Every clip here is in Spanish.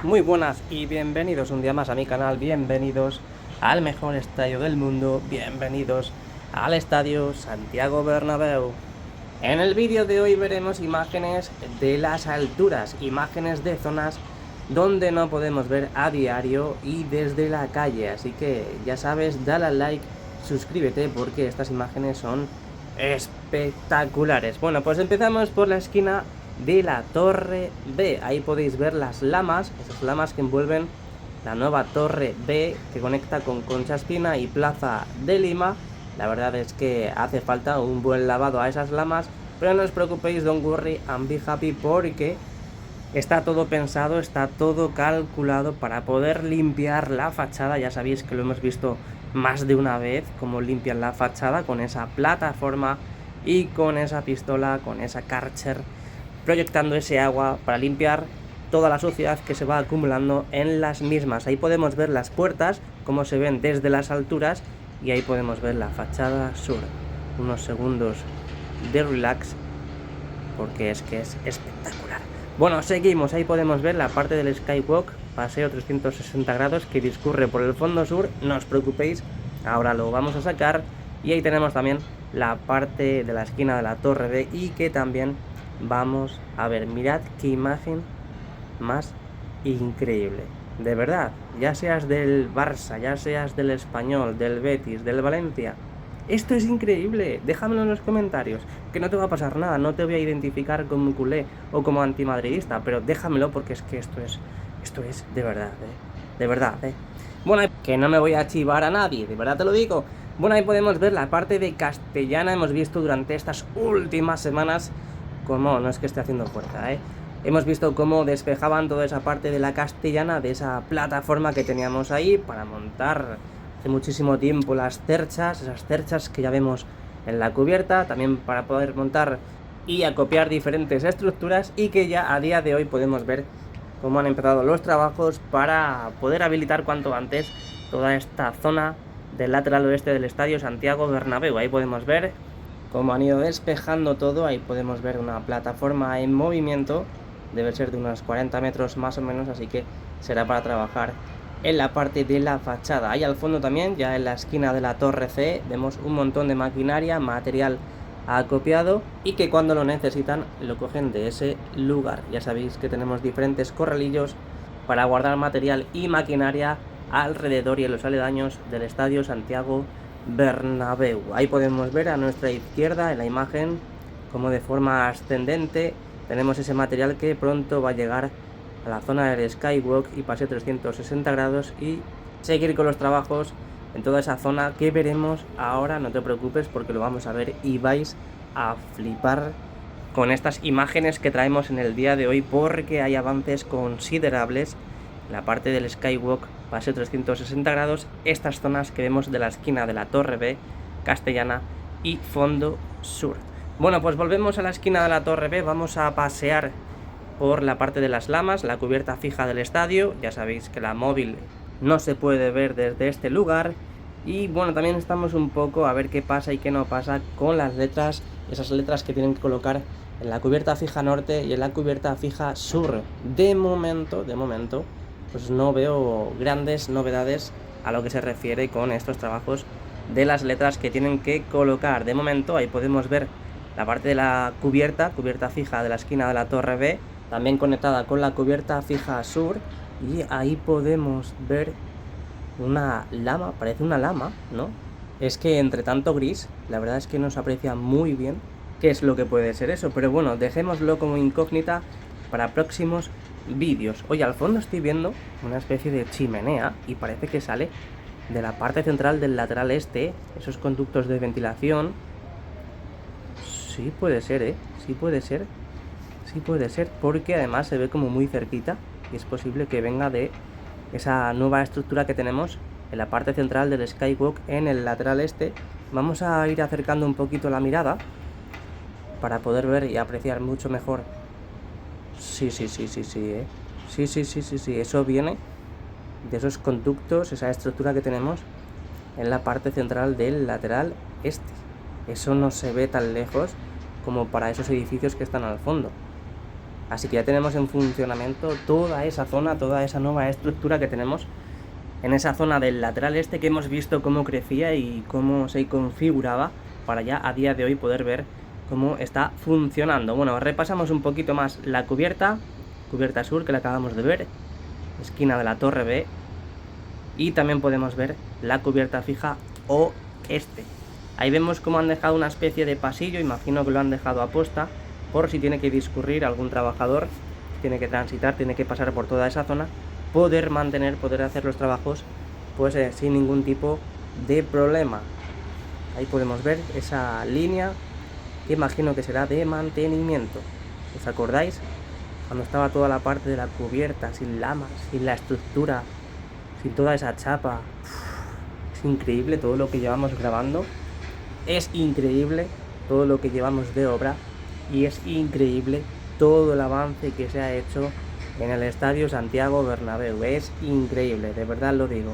Muy buenas y bienvenidos un día más a mi canal, bienvenidos al mejor estadio del mundo, bienvenidos al estadio Santiago Bernabéu. En el vídeo de hoy veremos imágenes de las alturas, imágenes de zonas donde no podemos ver a diario y desde la calle, así que ya sabes, dale al like, suscríbete porque estas imágenes son espectaculares. Bueno, pues empezamos por la esquina de la Torre B. Ahí podéis ver las lamas, esas lamas que envuelven la nueva Torre B que conecta con Concha Espina y Plaza de Lima. La verdad es que hace falta un buen lavado a esas lamas, pero no os preocupéis, don't worry and be happy, porque está todo pensado, está todo calculado para poder limpiar la fachada. Ya sabéis que lo hemos visto más de una vez, cómo limpian la fachada con esa plataforma y con esa pistola, con esa Karcher, proyectando ese agua para limpiar toda la suciedad que se va acumulando en las mismas. Ahí podemos ver las puertas, cómo se ven desde las alturas, y ahí podemos ver la fachada sur. Unos segundos de relax, porque es que es espectacular. Bueno, seguimos, ahí podemos ver la parte del Skywalk, paseo 360 grados, que discurre por el fondo sur. No os preocupéis, ahora lo vamos a sacar. Y ahí tenemos también la parte de la esquina de la Torre B y que también vamos a ver. Mirad qué imagen más increíble, de verdad, ya seas del Barça, ya seas del Español, del Betis, del Valencia, esto es increíble. Déjamelo en los comentarios, que no te va a pasar nada, no te voy a identificar como culé o como antimadridista, pero déjamelo porque es que esto es de verdad, de verdad, Bueno, que no me voy a chivar a nadie, de verdad te lo digo. Bueno, ahí podemos ver la parte de Castellana. Hemos visto durante estas últimas semanas cómo, no es que esté haciendo fuerza, hemos visto cómo despejaban toda esa parte de la Castellana, de esa plataforma que teníamos ahí para montar hace muchísimo tiempo las cerchas, esas cerchas que ya vemos en la cubierta, también para poder montar y acopiar diferentes estructuras, y que ya a día de hoy podemos ver cómo han empezado los trabajos para poder habilitar cuanto antes toda esta zona del lateral oeste del estadio Santiago Bernabéu. Ahí podemos ver cómo han ido despejando todo. Ahí podemos ver una plataforma en movimiento, debe ser de unos 40 metros más o menos, así que será para trabajar en la parte de la fachada. Ahí al fondo también, ya en la esquina de la Torre C, vemos un montón de maquinaria, material acopiado, y que cuando lo necesitan lo cogen de ese lugar. Ya sabéis que tenemos diferentes corralillos para guardar material y maquinaria alrededor y en los aledaños del estadio Santiago Bernabéu. Ahí podemos ver a nuestra izquierda en la imagen como de forma ascendente tenemos ese material que pronto va a llegar a la zona del Skywalk y paseo 360 grados y seguir con los trabajos en toda esa zona que veremos ahora. No te preocupes porque lo vamos a ver y vais a flipar con estas imágenes que traemos en el día de hoy, porque hay avances considerables en la parte del Skywalk, paseo 360 grados, estas zonas que vemos de la esquina de la Torre B, Castellana y fondo sur. Bueno, pues volvemos a la esquina de la Torre B, vamos a pasear por la parte de las lamas, la cubierta fija del estadio. Ya sabéis que la móvil no se puede ver desde este lugar. Y bueno, también estamos un poco a ver qué pasa y qué no pasa con las letras, esas letras que tienen que colocar en la cubierta fija norte y en la cubierta fija sur. De momento, pues no veo grandes novedades a lo que se refiere con estos trabajos de las letras que tienen que colocar. De momento ahí podemos ver la parte de la cubierta fija de la esquina de la Torre B, también conectada con la cubierta fija sur, y ahí podemos ver una lama, parece una lama, ¿no? Es que entre tanto gris, la verdad es que no se aprecia muy bien qué es lo que puede ser eso, pero bueno, dejémoslo como incógnita para próximos vídeos. Oye, al fondo estoy viendo una especie de chimenea y parece que sale de la parte central del lateral este, esos conductos de ventilación. Sí puede ser, sí puede ser, porque además se ve como muy cerquita y es posible que venga de esa nueva estructura que tenemos en la parte central del Skywalk en el lateral este. Vamos a ir acercando un poquito la mirada para poder ver y apreciar mucho mejor. Sí, eso viene de esos conductos, esa estructura que tenemos en la parte central del lateral este. Eso no se ve tan lejos como para esos edificios que están al fondo. Así que ya tenemos en funcionamiento toda esa zona, toda esa nueva estructura que tenemos en esa zona del lateral este, que hemos visto cómo crecía y cómo se configuraba para ya a día de hoy poder ver cómo está funcionando. Bueno, repasamos un poquito más la cubierta sur, que la acabamos de ver, esquina de la torre B, y también podemos ver la cubierta fija oeste. Ahí vemos cómo han dejado una especie de pasillo, imagino que lo han dejado a posta, por si tiene que discurrir algún trabajador, tiene que transitar, tiene que pasar por toda esa zona, poder hacer los trabajos pues sin ningún tipo de problema. Ahí podemos ver esa línea que imagino que será de mantenimiento. ¿Os acordáis? Cuando estaba toda la parte de la cubierta sin lamas, sin la estructura, sin toda esa chapa. Es increíble todo lo que llevamos grabando, es increíble todo lo que llevamos de obra y es increíble todo el avance que se ha hecho en el Estadio Santiago Bernabéu. Es increíble, de verdad lo digo.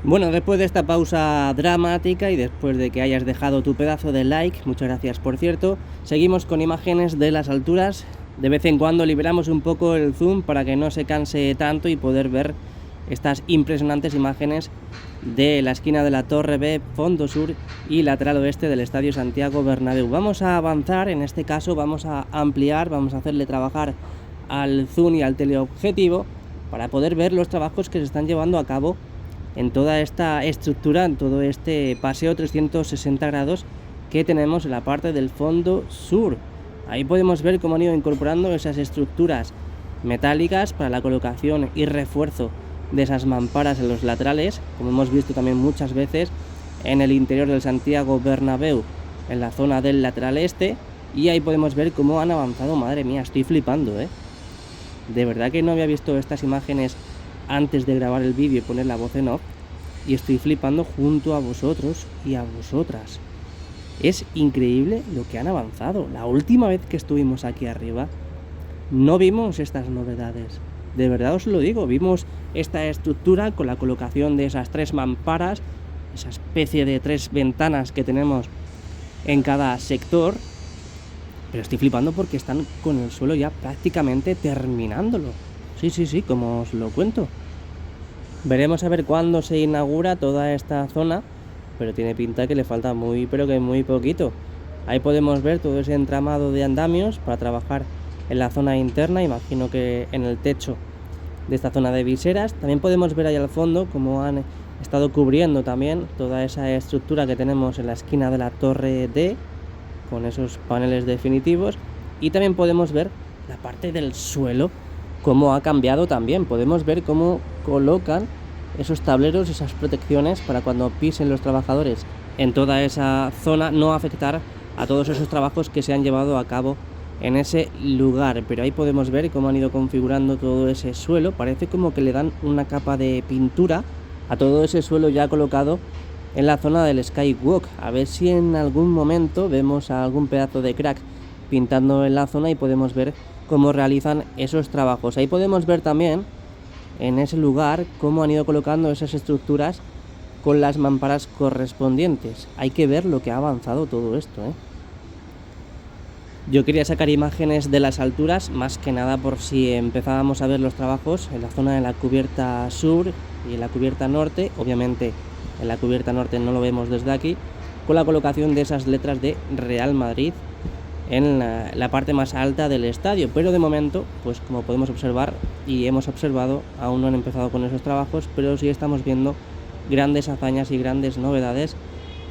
Bueno, después de esta pausa dramática y después de que hayas dejado tu pedazo de like, muchas gracias por cierto, seguimos con imágenes de las alturas. De vez en cuando liberamos un poco el zoom para que no se canse tanto y poder ver estas impresionantes imágenes de la esquina de la Torre B, fondo sur y lateral oeste del Estadio Santiago Bernabéu. Vamos a avanzar, en este caso vamos a ampliar, vamos a hacerle trabajar al zoom y al teleobjetivo para poder ver los trabajos que se están llevando a cabo en toda esta estructura, en todo este paseo 360 grados que tenemos en la parte del fondo sur. Ahí podemos ver cómo han ido incorporando esas estructuras metálicas para la colocación y refuerzo de esas mamparas en los laterales, como hemos visto también muchas veces en el interior del Santiago Bernabéu, en la zona del lateral este, y ahí podemos ver cómo han avanzado. Madre mía, estoy flipando, de verdad que no había visto estas imágenes antes de grabar el vídeo y poner la voz en off, y estoy flipando junto a vosotros y a vosotras. Es increíble lo que han avanzado. La última vez que estuvimos aquí arriba no vimos estas novedades. De verdad os lo digo, vimos esta estructura con la colocación de esas 3 mamparas, esa especie de 3 ventanas que tenemos en cada sector, pero estoy flipando porque están con el suelo ya prácticamente terminándolo. Sí, como os lo cuento. Veremos a ver cuándo se inaugura toda esta zona, pero tiene pinta que le falta muy poquito. Ahí podemos ver todo ese entramado de andamios para trabajar en la zona interna, imagino que en el techo de esta zona de viseras. También podemos ver ahí al fondo cómo han estado cubriendo también toda esa estructura que tenemos en la esquina de la torre D con esos paneles definitivos, y también podemos ver la parte del suelo cómo ha cambiado también. Podemos ver cómo colocan esos tableros, esas protecciones para cuando pisen los trabajadores en toda esa zona no afectar a todos esos trabajos que se han llevado a cabo en ese lugar. Pero ahí podemos ver cómo han ido configurando todo ese suelo. Parece como que le dan una capa de pintura a todo ese suelo ya colocado en la zona del Skywalk. A ver si en algún momento vemos a algún pedazo de crack pintando en la zona y podemos ver cómo realizan esos trabajos. Ahí podemos ver también en ese lugar cómo han ido colocando esas estructuras con las mamparas correspondientes. Hay que ver lo que ha avanzado todo esto, Yo quería sacar imágenes de las alturas, más que nada por si empezábamos a ver los trabajos en la zona de la cubierta sur y en la cubierta norte. Obviamente en la cubierta norte no lo vemos desde aquí, con la colocación de esas letras de Real Madrid en la parte más alta del estadio. Pero de momento, pues como podemos observar y hemos observado, aún no han empezado con esos trabajos, pero sí estamos viendo grandes hazañas y grandes novedades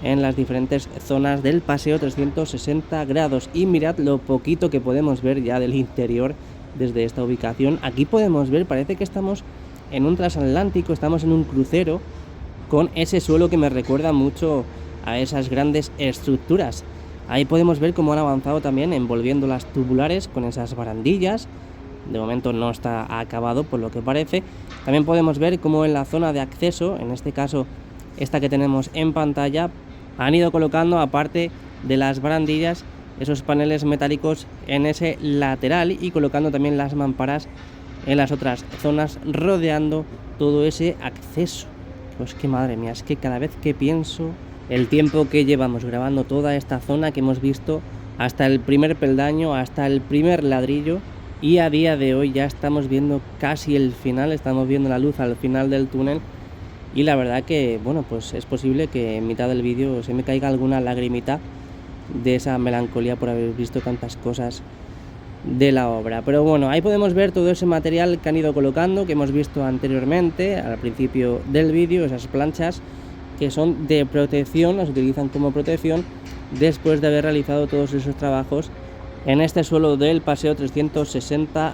en las diferentes zonas del paseo 360 grados. Y mirad lo poquito que podemos ver ya del interior desde esta ubicación. Aquí podemos ver, parece que estamos en un transatlántico, estamos en un crucero con ese suelo que me recuerda mucho a esas grandes estructuras. Ahí podemos ver cómo han avanzado también envolviendo las tubulares con esas barandillas. De momento no está acabado por lo que parece. También podemos ver cómo en la zona de acceso, en este caso esta que tenemos en pantalla, han ido colocando, aparte de las barandillas, esos paneles metálicos en ese lateral y colocando también las mamparas en las otras zonas rodeando todo ese acceso. Pues que madre mía, es que cada vez que pienso el tiempo que llevamos grabando toda esta zona, que hemos visto hasta el primer peldaño, hasta el primer ladrillo, y a día de hoy ya estamos viendo casi el final, estamos viendo la luz al final del túnel. Y la verdad que, bueno, pues es posible que en mitad del vídeo se me caiga alguna lagrimita de esa melancolía por haber visto tantas cosas de la obra. Pero bueno, ahí podemos ver todo ese material que han ido colocando, que hemos visto anteriormente al principio del vídeo, esas planchas que son de protección, las utilizan como protección después de haber realizado todos esos trabajos en este suelo del paseo 360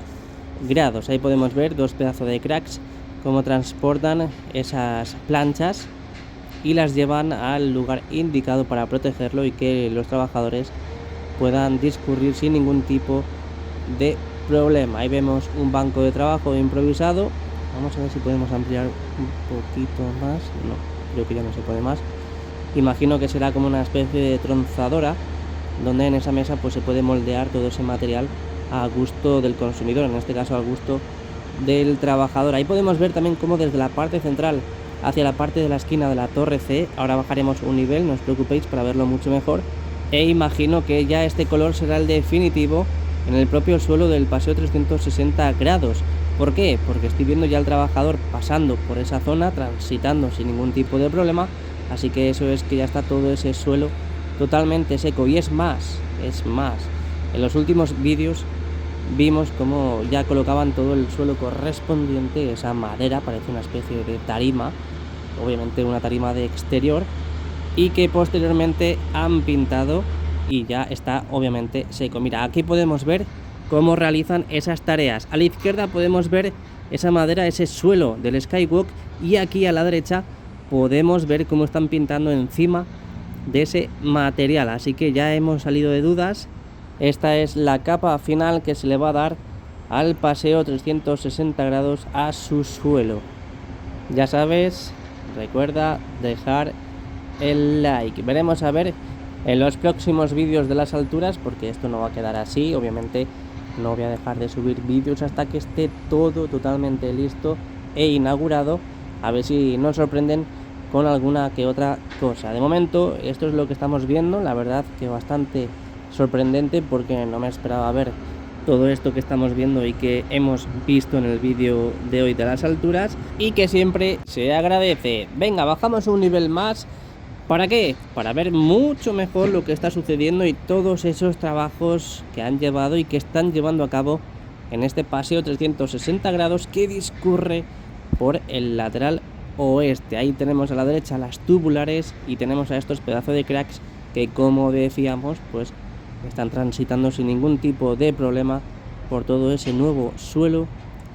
grados. Ahí podemos ver dos pedazos de cracks cómo transportan esas planchas y las llevan al lugar indicado para protegerlo y que los trabajadores puedan discurrir sin ningún tipo de problema. Ahí vemos un banco de trabajo improvisado. Vamos a ver si podemos ampliar un poquito más. No, creo que ya no se puede más. Imagino que será como una especie de tronzadora donde en esa mesa pues se puede moldear todo ese material a gusto del consumidor, en este caso al gusto del trabajador. Ahí podemos ver también cómo desde la parte central hacia la parte de la esquina de la torre C, ahora bajaremos un nivel, no os preocupéis para verlo mucho mejor, e imagino que ya este color será el definitivo en el propio suelo del paseo 360 grados. ¿Por qué? Porque estoy viendo ya al trabajador pasando por esa zona, transitando sin ningún tipo de problema, así que eso es que ya está todo ese suelo totalmente seco. Y es más, en los últimos vídeos vimos cómo ya colocaban todo el suelo correspondiente, esa madera, parece una especie de tarima, obviamente una tarima de exterior, y que posteriormente han pintado y ya está obviamente seco. Mira, aquí podemos ver cómo realizan esas tareas. A la izquierda podemos ver esa madera, ese suelo del Skywalk, y aquí a la derecha podemos ver cómo están pintando encima de ese material. Así que ya hemos salido de dudas. Esta es la capa final que se le va a dar al paseo 360 grados a su suelo. Ya sabes, recuerda dejar el like. Veremos a ver en los próximos vídeos de las alturas, porque esto no va a quedar así. Obviamente no voy a dejar de subir vídeos hasta que esté todo totalmente listo e inaugurado. A ver si nos sorprenden con alguna que otra cosa. De momento esto es lo que estamos viendo, la verdad que bastante sorprendente, porque no me esperaba ver todo esto que estamos viendo y que hemos visto en el vídeo de hoy de las alturas, y que siempre se agradece. Venga, bajamos un nivel más. ¿Para qué? Para ver mucho mejor lo que está sucediendo y todos esos trabajos que han llevado y que están llevando a cabo en este paseo 360 grados que discurre por el lateral oeste. Ahí tenemos a la derecha las tubulares y tenemos a estos pedazos de cracks que, como decíamos, pues están transitando sin ningún tipo de problema por todo ese nuevo suelo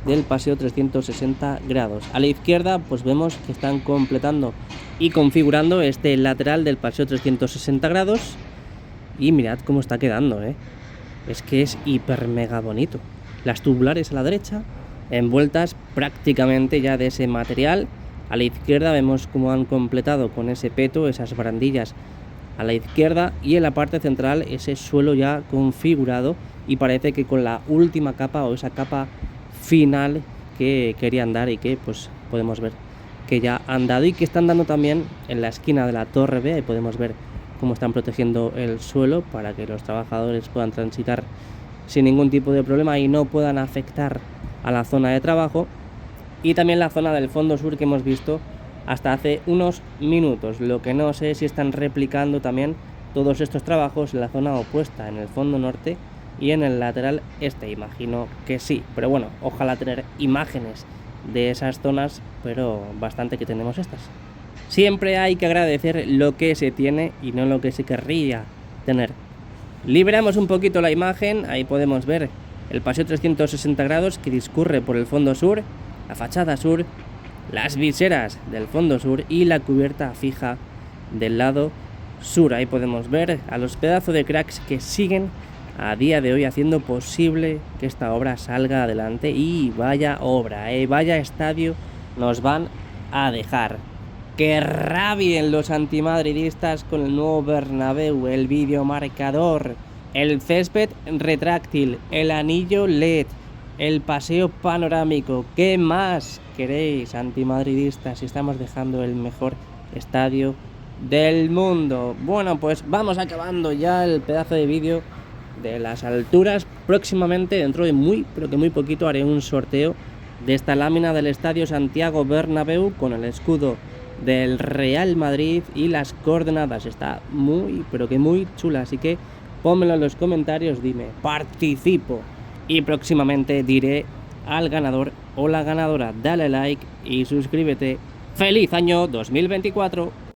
del paseo 360 grados. A la izquierda pues vemos que están completando y configurando este lateral del paseo 360 grados y mirad cómo está quedando, es que es hiper mega bonito. Las tubulares a la derecha envueltas prácticamente ya de ese material. A la izquierda vemos cómo han completado con ese peto, esas barandillas a la izquierda, y en la parte central ese suelo ya configurado, y parece que con la última capa o esa capa final que querían dar y que pues podemos ver que ya han dado y que están dando también en la esquina de la torre B. Ahí podemos ver cómo están protegiendo el suelo para que los trabajadores puedan transitar sin ningún tipo de problema y no puedan afectar a la zona de trabajo. Y también la zona del fondo sur que hemos visto hasta hace unos minutos. Lo que no sé si están replicando también todos estos trabajos en la zona opuesta, en el fondo norte y en el lateral este. Imagino que sí, pero bueno, ojalá tener imágenes de esas zonas, pero bastante que tenemos estas. Siempre hay que agradecer lo que se tiene y no lo que se querría tener. Liberamos un poquito la imagen. Ahí podemos ver el paseo 360 grados que discurre por el fondo sur, la fachada sur, las viseras del fondo sur y la cubierta fija del lado sur. Ahí podemos ver a los pedazos de cracks que siguen a día de hoy haciendo posible que esta obra salga adelante. Y vaya obra, vaya estadio nos van a dejar. Que rabien los antimadridistas con el nuevo Bernabéu, el videomarcador, el césped retráctil, el anillo LED, el paseo panorámico. ¿Qué más queréis, antimadridistas, si estamos dejando el mejor estadio del mundo? Bueno, pues vamos acabando ya el pedazo de vídeo de las alturas. Próximamente, dentro de muy, pero que muy poquito, haré un sorteo de esta lámina del Estadio Santiago Bernabéu con el escudo del Real Madrid y las coordenadas. Está muy, pero que muy chula, así que pónmelo en los comentarios, dime, participo, y próximamente diré al ganador o la ganadora. Dale like y suscríbete. ¡Feliz año 2024!